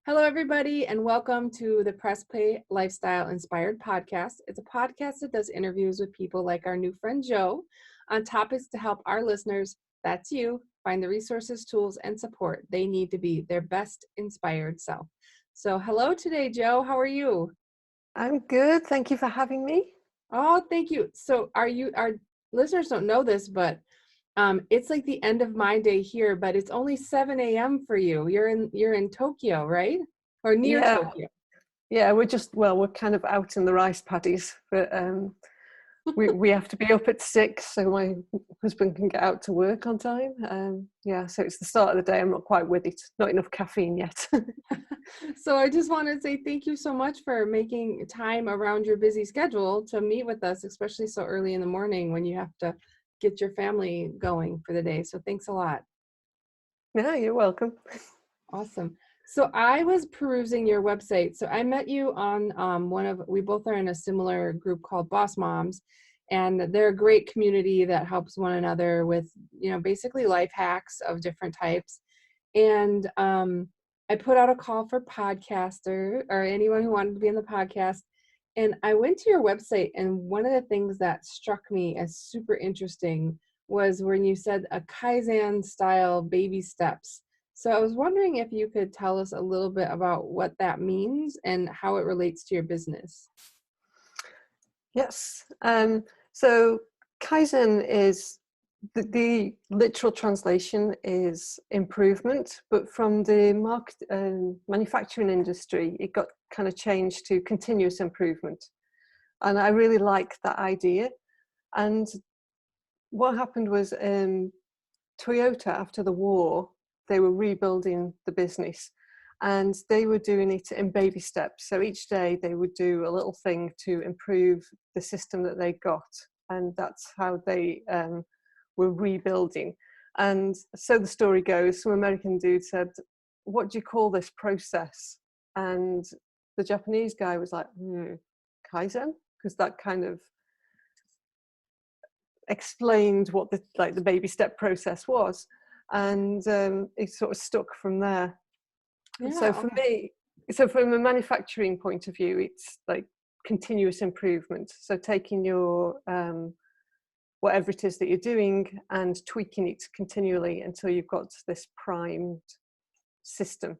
Hello, everybody, and welcome to the Press Play Lifestyle Inspired podcast. It's a podcast that does interviews with people like our new friend Joe on topics to help our listeners, that's you, find the resources, tools, and support they need to be their best inspired self. So, hello today, Joe. How are you? I'm good. Thank you for having me. Oh, thank you. So, our listeners don't know this, but it's like the end of my day here, but it's only 7 a.m. for you. You're in Tokyo, right? Or near Yeah, Tokyo. yeah. We're kind of out in the rice paddies, but we have to be up at 6 so my husband can get out to work on time. Yeah, so it's the start of the day. I'm not quite with it. Not enough caffeine yet. So I just want to say thank you so much for making time around your busy schedule to meet with us, especially so early in the morning when you have to get your family going for the day. So thanks a lot. Yeah, you're welcome. Awesome. So I was perusing your website. So I met you on we both are in a similar group called Boss Moms, and they're a great community that helps one another with, basically life hacks of different types. And I put out a call for podcaster or anyone who wanted to be in the podcast. And I went to your website, and one of the things that struck me as super interesting was when you said a Kaizen style baby steps. So I was wondering if you could tell us a little bit about what that means and how it relates to your business. Yes. So Kaizen is the literal translation is improvement, but from the manufacturing industry, it got kind of changed to continuous improvement. And I really like that idea. And what happened was Toyota, after the war, they were rebuilding the business and they were doing it in baby steps. So each day they would do a little thing to improve the system that they got. And that's how they were rebuilding. And so the story goes, some American dude said, "What do you call this process?" And the Japanese guy was like, Kaizen? Because that kind of explained what the baby step process was, and it sort of stuck from there. And so Yeah. for me, so from a manufacturing point of view, it's like continuous improvement. So taking your whatever it is that you're doing and tweaking it continually until you've got this primed system.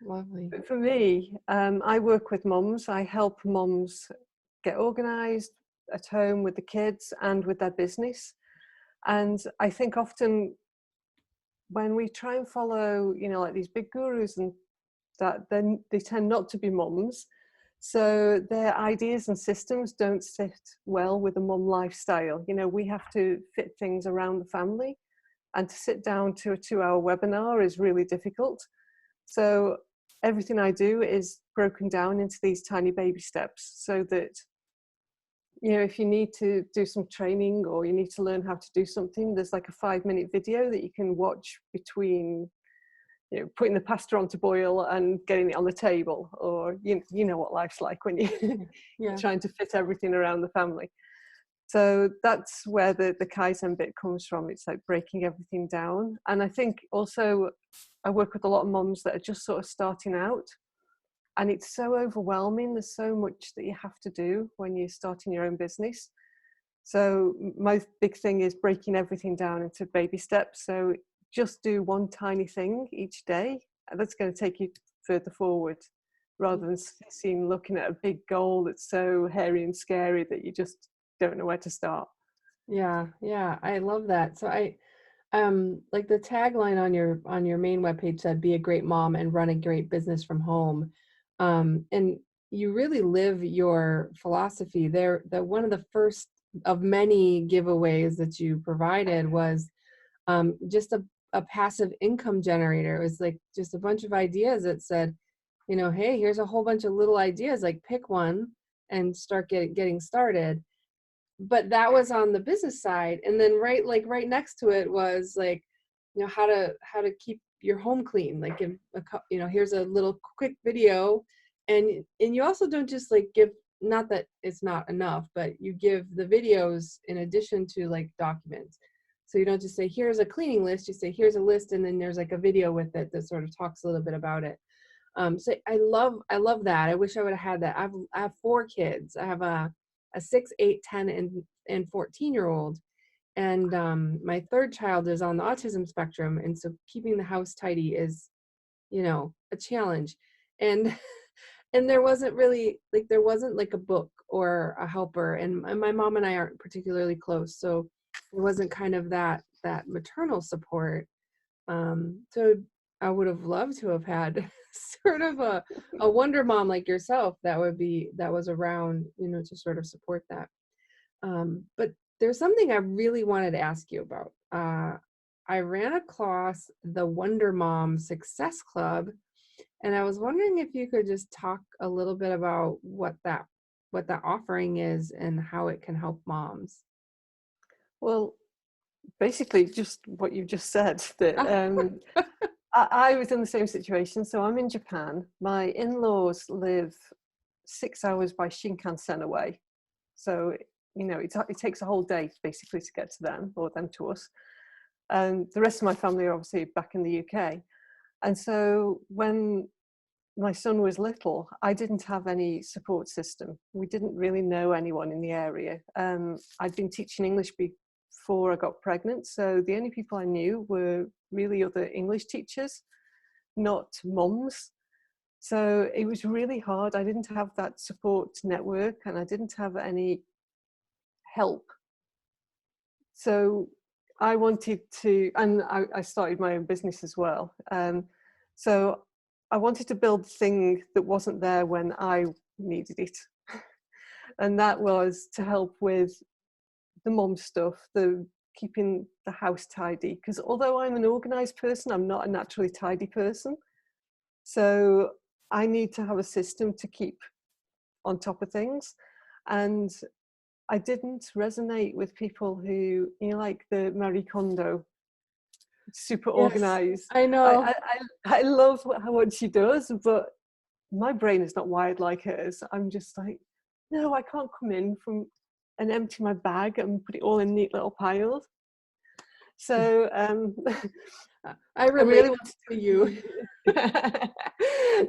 Lovely. But for me, I work with mums. I help mums get organized at home with the kids and with their business. And I think often when we try and follow, like these big gurus and that, then they tend not to be mums. So their ideas and systems don't sit well with a mum lifestyle. We have to fit things around the family, and to sit down to a 2-hour webinar is really difficult. So everything I do is broken down into these tiny baby steps so that, if you need to do some training or you need to learn how to do something, there's like a 5-minute video that you can watch between, putting the pasta on to boil and getting it on the table, or, you know what life's like when you're Yeah. trying to fit everything around the family. So that's where the Kaizen bit comes from. It's like breaking everything down. And I think also I work with a lot of moms that are just sort of starting out. And it's so overwhelming. There's so much that you have to do when you're starting your own business. So my big thing is breaking everything down into baby steps. So just do one tiny thing each day. And that's going to take you further forward, rather than looking at a big goal that's so hairy and scary that you just don't know where to start. Yeah. I love that. So I like the tagline on your main webpage said, "Be a great mom and run a great business from home." And you really live your philosophy there. That one of the first of many giveaways that you provided was just a passive income generator. It was like just a bunch of ideas that said, hey, here's a whole bunch of little ideas, like pick one and start getting started. But that was on the business side. And then right next to it was like, how to keep your home clean. Like, here's a little quick video. And you also don't just like give, not that it's not enough, but you give the videos in addition to like documents. So you don't just say, here's a cleaning list, you say, here's a list, and then there's like a video with it that sort of talks a little bit about it. So I love that. I wish I would have had that. I have 4 kids. I have a 6, 8, 10, and 14-year-old. And my third child is on the autism spectrum, and so keeping the house tidy is, a challenge. And and there wasn't like a book or a helper, and my mom and I aren't particularly close, so there wasn't kind of that maternal support. So I would have loved to have had sort of a wonder mom like yourself that was around, to sort of support that. But there's something I really wanted to ask you about. I ran across the Wonder Mom Success Club, and I was wondering if you could just talk a little bit about what that offering is and how it can help moms. Well, basically, just what you just said. That Ah, I was in the same situation. So I'm in Japan. My in-laws live 6 hours by Shinkansen away. So it takes a whole day basically to get to them, or them to us. And the rest of my family are obviously back in the UK. And so when my son was little, I didn't have any support system. We didn't really know anyone in the area. I'd been teaching English before I got pregnant, so the only people I knew were really other English teachers, not mums. So it was really hard. I didn't have that support network, and I didn't have any help. So I wanted to, and I started my own business as well. So I wanted to build a thing that wasn't there when I needed it. And that was to help with the mom stuff, the keeping the house tidy. Because although I'm an organized person, I'm not a naturally tidy person. So I need to have a system to keep on top of things. And I didn't resonate with people who, like the Marie Kondo, super yes, organized. I know. I love what she does, but my brain is not wired like hers. I'm just like, no, I can't come in from and empty my bag and put it all in neat little piles. So I I relate really wanted to you.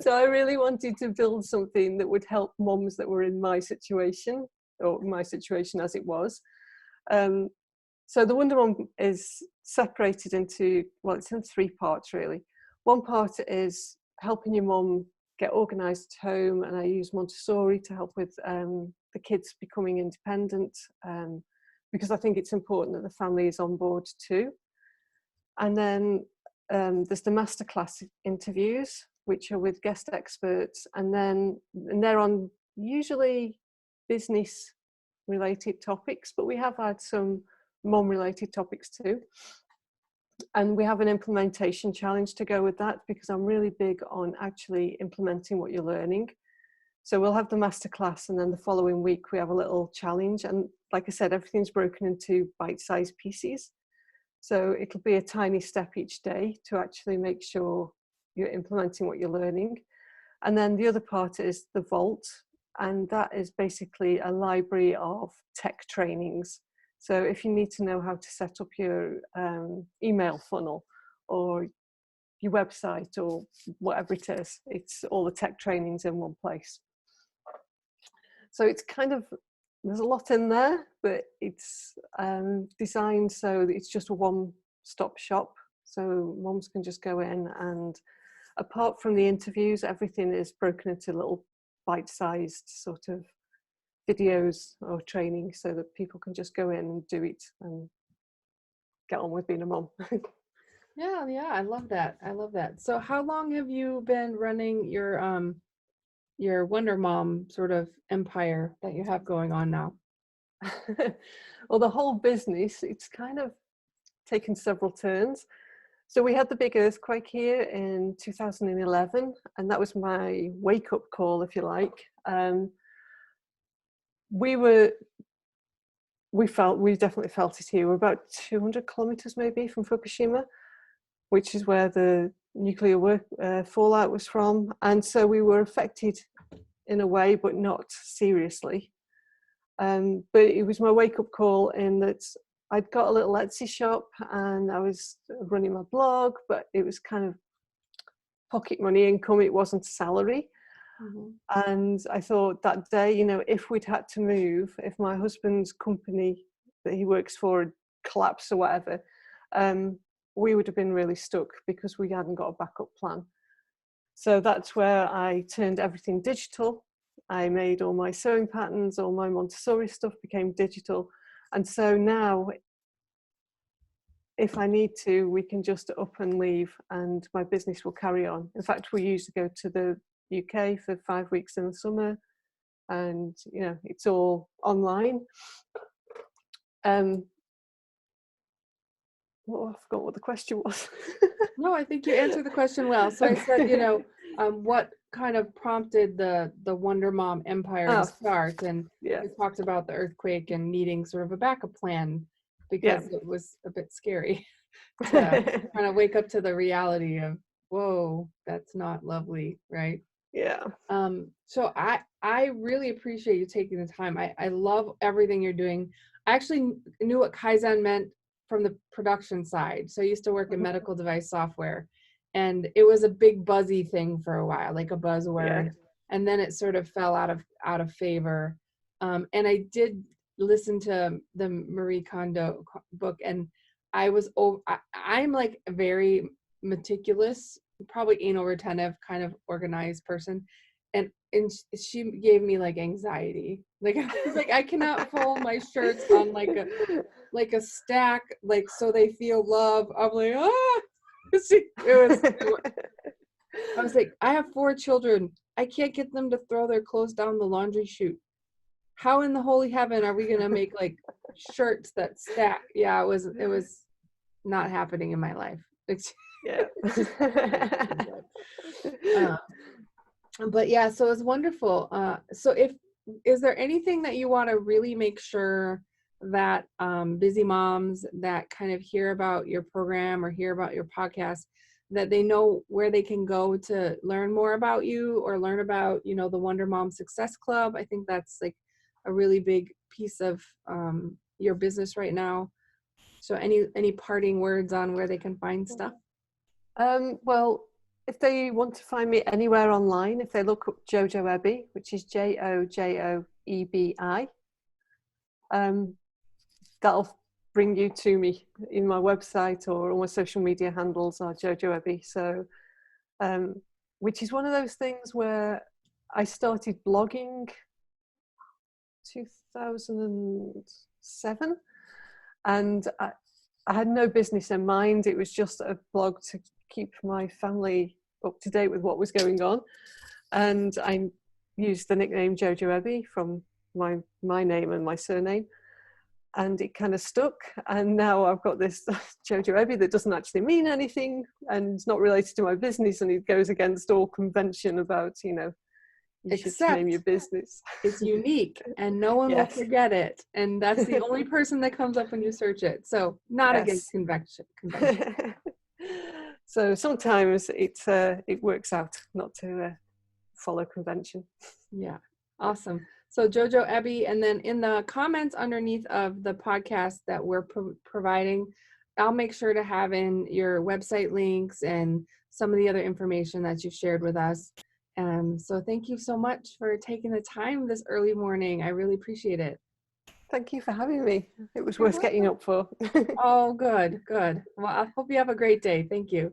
so I really wanted to build something that would help moms that were in my situation, or my situation as it was. Um, so the Wonder Mom is separated into, well, it's in 3 parts really. One part is helping your mom get organised at home, and I use Montessori to help with the kids becoming independent, because I think it's important that the family is on board too. And then there's the Masterclass interviews, which are with guest experts, and they're on usually business related topics, but we have had some mom related topics too. And we have an implementation challenge to go with that, because I'm really big on actually implementing what you're learning. So we'll have the masterclass, and then the following week we have a little challenge. And like I said, everything's broken into bite-sized pieces. So it'll be a tiny step each day to actually make sure you're implementing what you're learning. And then the other part is the vault, and that is basically a library of tech trainings. So if you need to know how to set up your email funnel or your website or whatever it is, it's all the tech trainings in one place. So it's kind of, there's a lot in there, but it's designed so that it's just a one-stop shop. So moms can just go in, and apart from the interviews, everything is broken into little bite-sized sort of videos or training, so that people can just go in and do it and get on with being a mom. Yeah, yeah, I love that. I love that. So how long have you been running your Wonder Mom sort of empire that you have going on now? Well, the whole business, it's kind of taken several turns. So we had the big earthquake here in 2011, and that was my wake-up call, if you like. We were we definitely felt it here. We're about 200 kilometers maybe from Fukushima, which is where the nuclear fallout was from. And so we were affected in a way, but not seriously. But it was my wake-up call in that I'd got a little Etsy shop and I was running my blog, but it was kind of pocket money income. It wasn't salary. Mhm. And I thought that day, if we'd had to move, if my husband's company that he works for had collapsed or whatever, we would have been really stuck because we hadn't got a backup plan. So that's where I turned everything digital. I made all my sewing patterns, all my Montessori stuff became digital. And so now, if I need to, we can just up and leave and my business will carry on. In fact, we used to go to the UK for 5 weeks in the summer, and it's all online. I forgot what the question was. No, I think you answered the question well. So I said, Okay. what kind of prompted the Wonder Mom empire to Oh, start? And yeah, you talked about the earthquake and needing sort of a backup plan yeah. because it was a bit scary to kind of wake up to the reality of, whoa, that's not lovely, right? Yeah. So I really appreciate you taking the time. I love everything you're doing. I actually knew what Kaizen meant from the production side. So I used to work in Mhm. medical device software, and it was a big buzzy thing for a while, like a Yeah. buzzword, and then it sort of fell out of favor. And I did listen to the Marie Kondo book, and I'm like a very meticulous, probably anal retentive kind of organized person, and she gave me like anxiety. Like I was like, I cannot fold my shirts on like a stack, like so they feel love. I'm like, ah. I was like, I have 4 children. I can't get them to throw their clothes down the laundry chute. How in the holy heaven are we gonna make like shirts that stack? Yeah, it was not happening in my life. Yeah. It's just uh, but yeah, so it's wonderful. So if is there anything that you want to really make sure that busy moms that kind of hear about your program or hear about your podcast, that they know where they can go to learn more about you or learn about, the Wonder Mom Success Club? I think that's like a really big piece of your business right now. So any parting words on where they can find stuff? Well, if they want to find me anywhere online, if they look up Jojo Ebby, which is JoJoEbi, that'll bring you to me in my website, or all my social media handles are Jojo Ebby. So, which is one of those things where I started blogging 2007, and I had no business in mind. It was just a blog to keep my family up to date with what was going on. And I used the nickname Jojo Ebby from my name and my surname. And it kind of stuck. And now I've got this Jojo Ebby that doesn't actually mean anything and it's not related to my business. And it goes against all convention about, you should name your Except business. it's unique and no one will Yes. forget it. And that's the only person that comes up when you search it. So not against Yes. convention. So sometimes it works out not to follow convention. Yeah. Awesome. So Jojo Ebby, and then in the comments underneath of the podcast that we're providing, I'll make sure to have in your website links and some of the other information that you've shared with us. So thank you so much for taking the time this early morning. I really appreciate it. Thank you for having me. It was You're worth getting welcome. up for. Oh, good, good. Well, I hope you have a great day. Thank you.